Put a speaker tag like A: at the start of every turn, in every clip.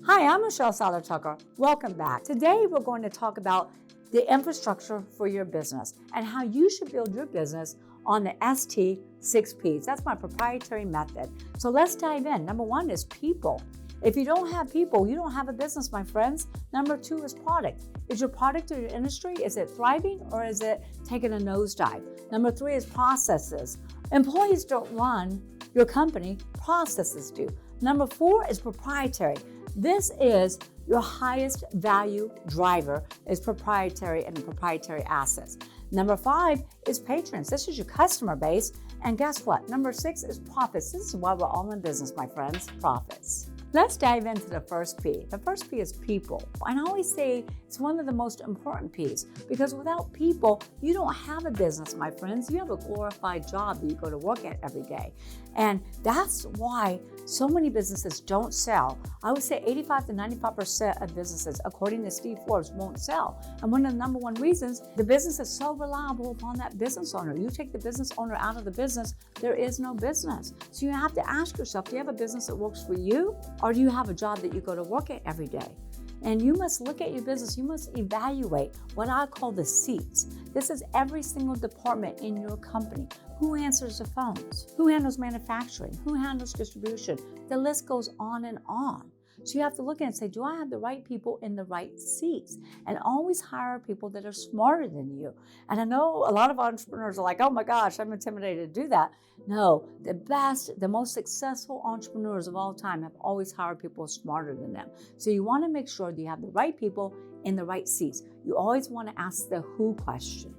A: Hi, I'm Michelle Seiler Tucker. Welcome back. Today we're going to talk about the infrastructure for your business and how you should build your business on the ST6Ps. That's my proprietary method. So let's dive in. Number one is people. If you don't have people, you don't have a business, my friends. Number two is product. Is your product or your industry, is it thriving or is it taking a nosedive? Number three is processes. Employees don't run your company, processes do. Number four is proprietary. This is your highest value driver, is proprietary and proprietary assets. Number five is patrons. This is your customer base. And guess what? Number six is profits. This is why we're all in business, my friends, profits. Let's dive into the first P. The first P is people. And I always say it's one of the most important Ps because without people, you don't have a business, my friends. You have a glorified job that you go to work at every day. And that's why so many businesses don't sell. I would say 85 to 95% of businesses, according to Steve Forbes, won't sell. And one of the number one reasons, the business is so reliable upon that business owner. You take the business owner out of the business, there is no business. So you have to ask yourself, do you have a business that works for you? Or do you have a job that you go to work at every day? And you must look at your business, you must evaluate what I call the seats. This is every single department in your company. Who answers the phones? Who handles manufacturing? Who handles distribution? The list goes on and on. So you have to look at it and say, do I have the right people in the right seats? And always hire people that are smarter than you. And I know a lot of entrepreneurs are like, oh my gosh, I'm intimidated to do that. No, the best, the most successful entrepreneurs of all time have always hired people smarter than them. So you want to make sure that you have the right people in the right seats. You always want to ask the who question.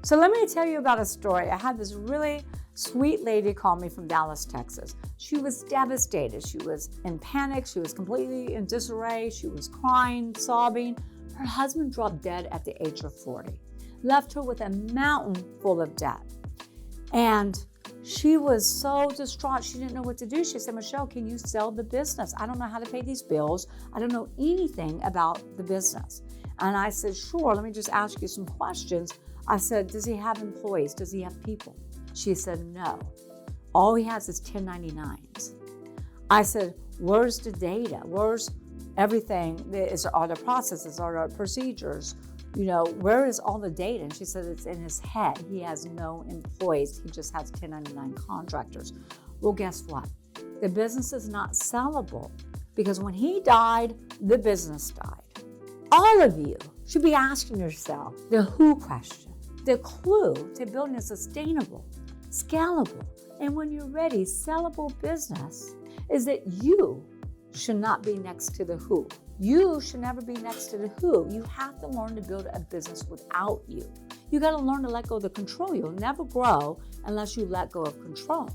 A: So let me tell you about a story. I had this really sweet lady call me from Dallas, Texas. She was devastated. She was in panic. She was completely in disarray. She was crying, sobbing. Her husband dropped dead at the age of 40, left her with a mountain full of debt. And she was so distraught. She didn't know what to do. She said, Michelle, can you sell the business? I don't know how to pay these bills. I don't know anything about the business. And I said, sure, let me just ask you some questions. I said, does he have employees? Does he have people? She said, no. All he has is 1099s. I said, where's the data? Where's everything? Are there processes? Are there procedures? Where is all the data? And she said, it's in his head. He has no employees. He just has 1099 contractors. Well, guess what? The business is not sellable because when he died, the business died. All of you should be asking yourself the who question. The clue to building a sustainable, scalable, and when you're ready, sellable business is that you should not be next to the who. You should never be next to the who. You have to learn to build a business without you. You got to learn to let go of the control. You'll never grow unless you let go of control.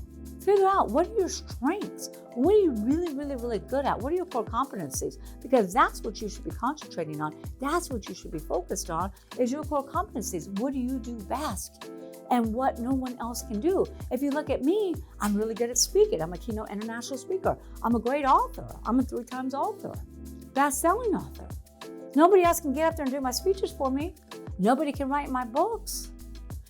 A: Figure out what are your strengths? What are you really, really, really good at? What are your core competencies? Because that's what you should be concentrating on. That's what you should be focused on is your core competencies. What do you do best? And what no one else can do. If you look at me, I'm really good at speaking. I'm a keynote international speaker. I'm a great author. I'm a 3 times author, best-selling author. Nobody else can get up there and do my speeches for me. Nobody can write my books.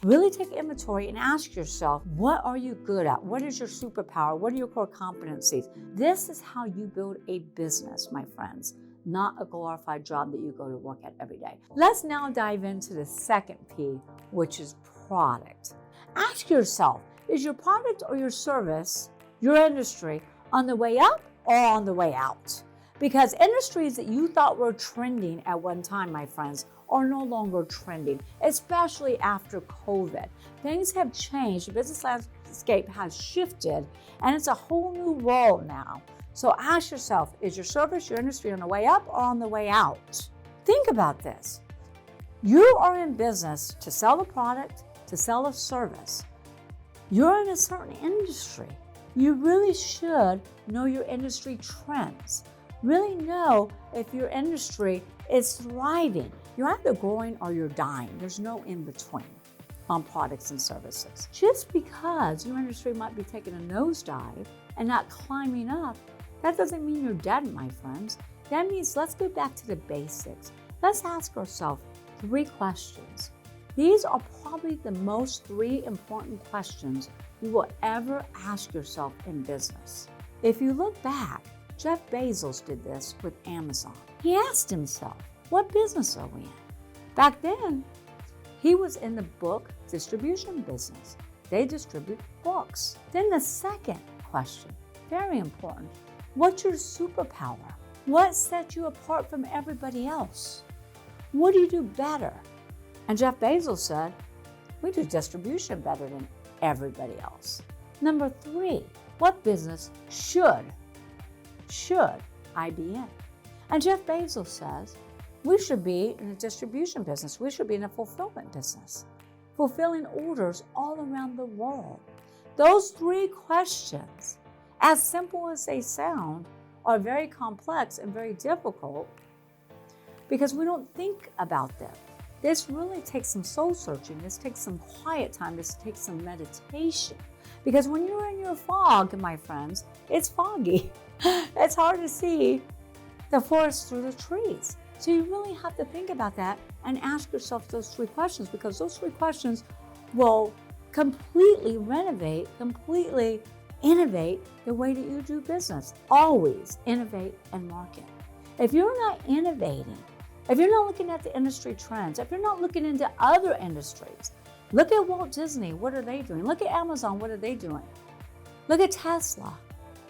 A: Really take inventory and ask yourself, what are you good at? What is your superpower? What are your core competencies? This is how you build a business, my friends, not a glorified job that you go to work at every day. Let's now dive into the second P, which is product. Ask yourself, is your product or your service, your industry, on the way up or on the way out? Because industries that you thought were trending at one time, my friends, are no longer trending, especially after COVID. Things have changed, the business landscape has shifted, and it's a whole new world now. So ask yourself, is your service, your industry on the way up or on the way out? Think about this. You are in business to sell a product, to sell a service. You're in a certain industry. You really should know your industry trends. Really know if your industry is thriving. You're either growing or you're dying. There's no in between on products and services. Just because your industry might be taking a nosedive and not climbing up, that doesn't mean you're dead, my friends. That means let's go back to the basics. Let's ask ourselves 3 questions. These are probably the most 3 important questions you will ever ask yourself in business. If you look back, Jeff Bezos did this with Amazon. He asked himself, what business are we in? Back then, he was in the book distribution business. They distribute books. Then the second question, very important, what's your superpower? What sets you apart from everybody else? What do you do better? And Jeff Bezos said, we do distribution better than everybody else. Number 3, what business should I be in? And Jeff Bezos says, we should be in a distribution business. We should be in a fulfillment business, fulfilling orders all around the world. Those 3 questions, as simple as they sound, are very complex and very difficult because we don't think about them. This really takes some soul searching. This takes some quiet time. This takes some meditation. Because when you're in your fog, my friends, it's foggy. It's hard to see the forest through the trees. So you really have to think about that and ask yourself those 3 questions, because those 3 questions will completely renovate, completely innovate the way that you do business. Always innovate and market. If you're not innovating, if you're not looking at the industry trends, if you're not looking into other industries, look at Walt Disney, what are they doing? Look at Amazon, what are they doing? Look at Tesla.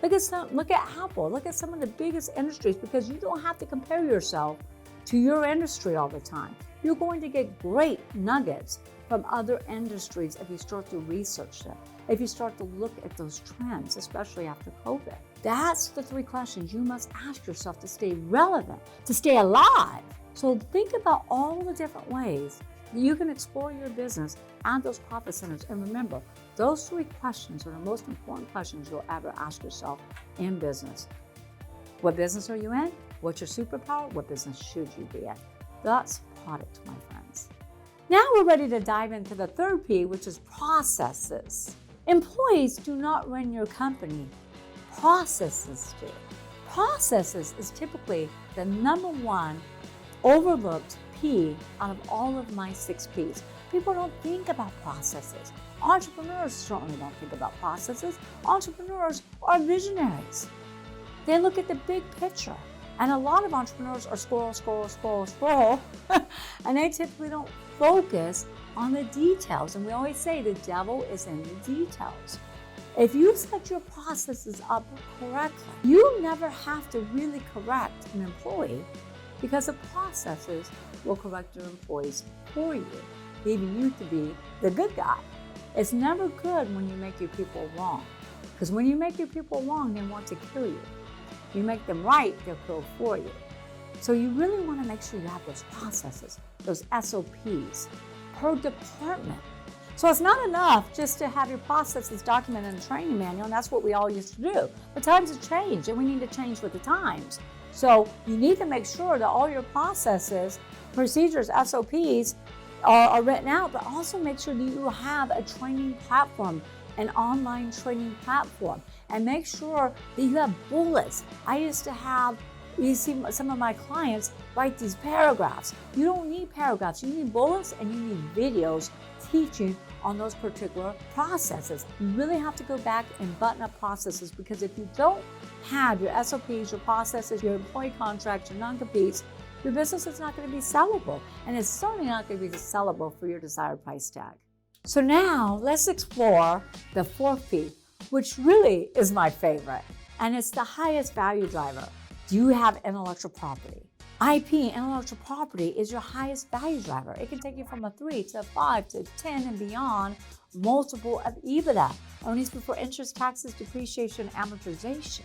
A: Look at Apple. Look at some of the biggest industries, because you don't have to compare yourself to your industry all the time. You're going to get great nuggets from other industries if you start to research them, if you start to look at those trends, especially after COVID. That's the 3 questions you must ask yourself to stay relevant, to stay alive. So think about all the different ways that you can explore your business and those profit centers. And remember, those 3 questions are the most important questions you'll ever ask yourself in business. What business are you in? What's your superpower? What business should you be in? That's product, my friends. Now we're ready to dive into the 3rd P, which is processes. Employees do not run your company. Processes do. Processes is typically the number 1 overlooked P out of all of my 6 Ps. People don't think about processes. Entrepreneurs certainly don't think about processes. Entrepreneurs are visionaries. They look at the big picture. And a lot of entrepreneurs are scroll, and they typically don't focus on the details. And we always say the devil is in the details. If you set your processes up correctly, you never have to really correct an employee, because the processes will correct your employees for you, leaving you to be the good guy. It's never good when you make your people wrong, because when you make your people wrong, they want to kill you. You make them right, they'll kill for you. So you really want to make sure you have those processes, those SOPs per department. So it's not enough just to have your processes documented in a training manual, and that's what we all used to do. But times have changed, and we need to change with the times. So you need to make sure that all your processes, procedures, SOPs are written out, but also make sure that you have a training platform, an online training platform, and make sure that you have bullets. I used to have, you see some of my clients write these paragraphs. You don't need paragraphs, you need bullets, and you need videos teaching on those particular processes. You really have to go back and button up processes, because if you don't have your SOPs, your processes, your employee contracts, your non-competes, your business is not going to be sellable, and it's certainly not going to be sellable for your desired price tag. So now let's explore the 4th P, which really is my favorite, and it's the highest value driver. Do you have intellectual property? IP, intellectual property, is your highest value driver. It can take you from a 3 to a 5 to 10 and beyond, multiple of EBITDA, earnings before interest, taxes, depreciation, amortization.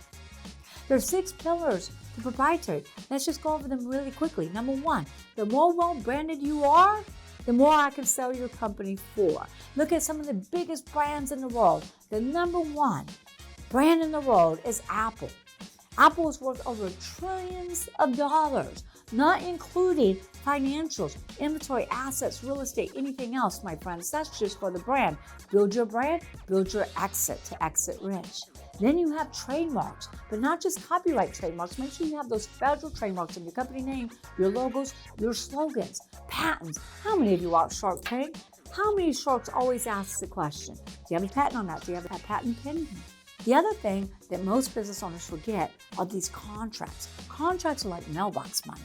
A: There's 6 pillars to proprietary. Let's just go over them really quickly. Number 1, the more well-branded you are, the more I can sell your company for. Look at some of the biggest brands in the world. The number 1 brand in the world is Apple. Apple is worth over trillions of dollars, not including financials, inventory, assets, real estate, anything else, my friends. That's just for the brand. Build your brand, build your exit to exit rich. Then you have trademarks, but not just copyright trademarks. Make sure you have those federal trademarks in your company name, your logos, your slogans, patents. How many of you watch Shark Tank? How many sharks always ask the question, do you have a patent on that? Do you have a patent pending? The other thing that most business owners forget are these contracts. Contracts are like mailbox money.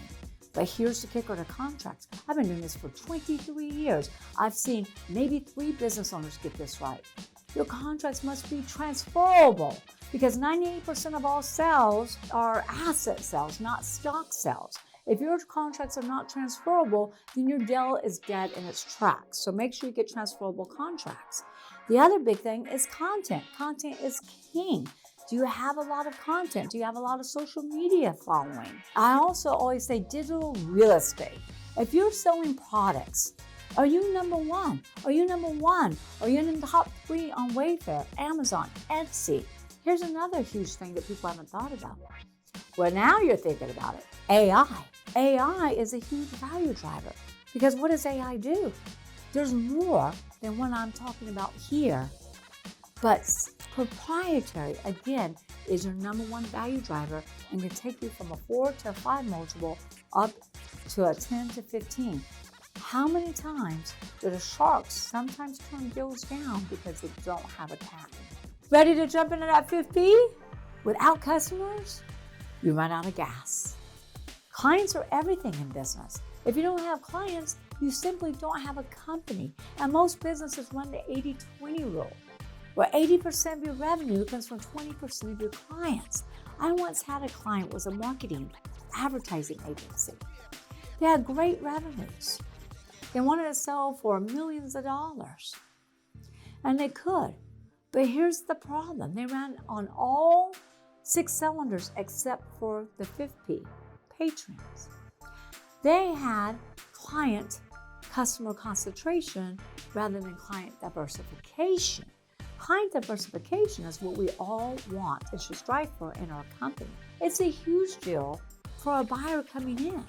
A: But here's the kicker to contracts. I've been doing this for 23 years. I've seen maybe 3 business owners get this right. Your contracts must be transferable because 98% of all sales are asset sales, not stock sales. If your contracts are not transferable, then your deal is dead in its tracks. So make sure you get transferable contracts. The other big thing is content. Content is king. Do you have a lot of content? Do you have a lot of social media following? I also always say digital real estate. If you're selling products, are you number one? Are you number one? Are you in the top 3 on Wayfair, Amazon, Etsy? Here's another huge thing that people haven't thought about. Well, now you're thinking about it. AI. AI is a huge value driver because what does AI do? There's more than what I'm talking about here. But proprietary, again, is your number 1 value driver and can take you from a 4 to a 5 multiple up to a 10 to 15. How many times do the sharks sometimes turn deals down because they don't have a cap? Ready to jump into that 5P? Without customers, you run out of gas. Clients are everything in business. If you don't have clients, you simply don't have a company. And most businesses run the 80-20 rule, where 80% of your revenue comes from 20% of your clients. I once had a client who was a marketing advertising agency. They had great revenues. They wanted to sell for millions of dollars. And they could. But here's the problem. They ran on all 6 cylinders except for the 5th P, patrons. They had client customer concentration rather than client diversification. Client diversification is what we all want and should strive for in our company. It's a huge deal for a buyer coming in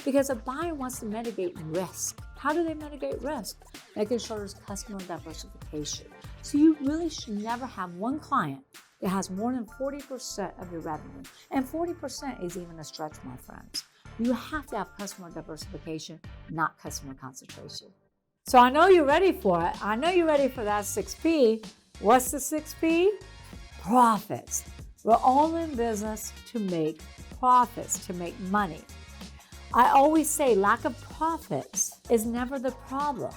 A: because a buyer wants to mitigate risk. How do they mitigate risk? Making sure there's customer diversification. So you really should never have one client that has more than 40% of your revenue. And 40% is even a stretch, my friends. You have to have customer diversification, not customer concentration. So I know you're ready for it. I know you're ready for that 6P. What's the 6P? Profits. We're all in business to make profits, to make money. I always say lack of profits is never the problem.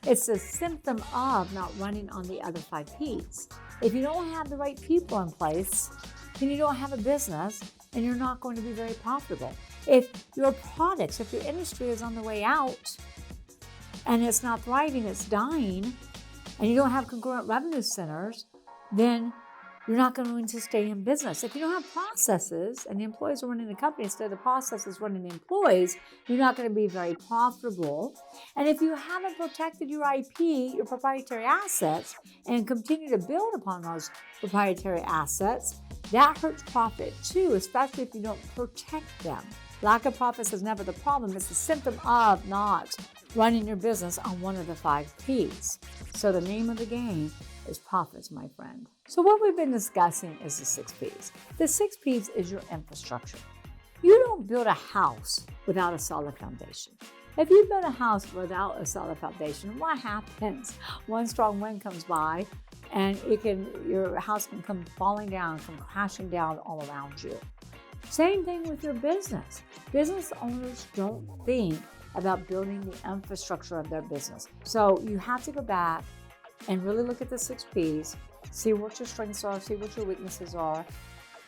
A: It's a symptom of not running on the other 5 Ps. If you don't have the right people in place, then you don't have a business and you're not going to be very profitable. If your products, if your industry is on the way out and it's not thriving, it's dying, and you don't have congruent revenue centers, then you're not going to stay in business. If you don't have processes and the employees are running the company instead of the processes running the employees, you're not going to be very profitable. And if you haven't protected your IP, your proprietary assets, and continue to build upon those proprietary assets, that hurts profit too, especially if you don't protect them. Lack of profits is never the problem. It's the symptom of not running your business on one of the 5 Ps. So the name of the game is profits, my friend. So what we've been discussing is the 6 Ps. The 6 Ps is your infrastructure. You don't build a house without a solid foundation. If you build a house without a solid foundation, what happens? One strong wind comes by and your house can come falling down, come crashing down all around you. Same thing with your business. Business owners don't think about building the infrastructure of their business. So you have to go back and really look at the 6 Ps, see what your strengths are, see what your weaknesses are,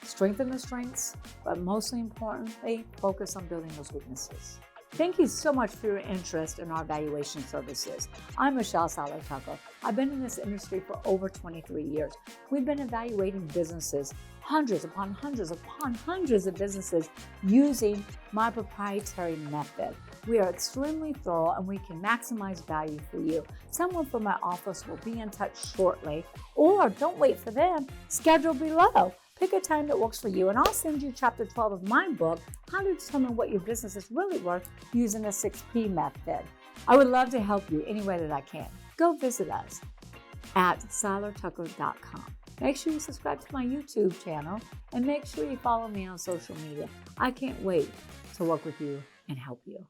A: strengthen the strengths, but mostly importantly, focus on building those weaknesses. Thank you so much for your interest in our valuation services. I'm Michelle Seiler Tucker. I've been in this industry for over 23 years. We've been evaluating businesses, hundreds upon hundreds upon hundreds of businesses using my proprietary method. We are extremely thorough and we can maximize value for you. Someone from my office will be in touch shortly, or don't wait for them, schedule below. Pick a time that works for you and I'll send you chapter 12 of my book, How to Determine What Your Business is Really Worth Using the 6P Method. I would love to help you any way that I can. Go visit us at seilertucker.com. Make sure you subscribe to my YouTube channel and make sure you follow me on social media. I can't wait to work with you and help you.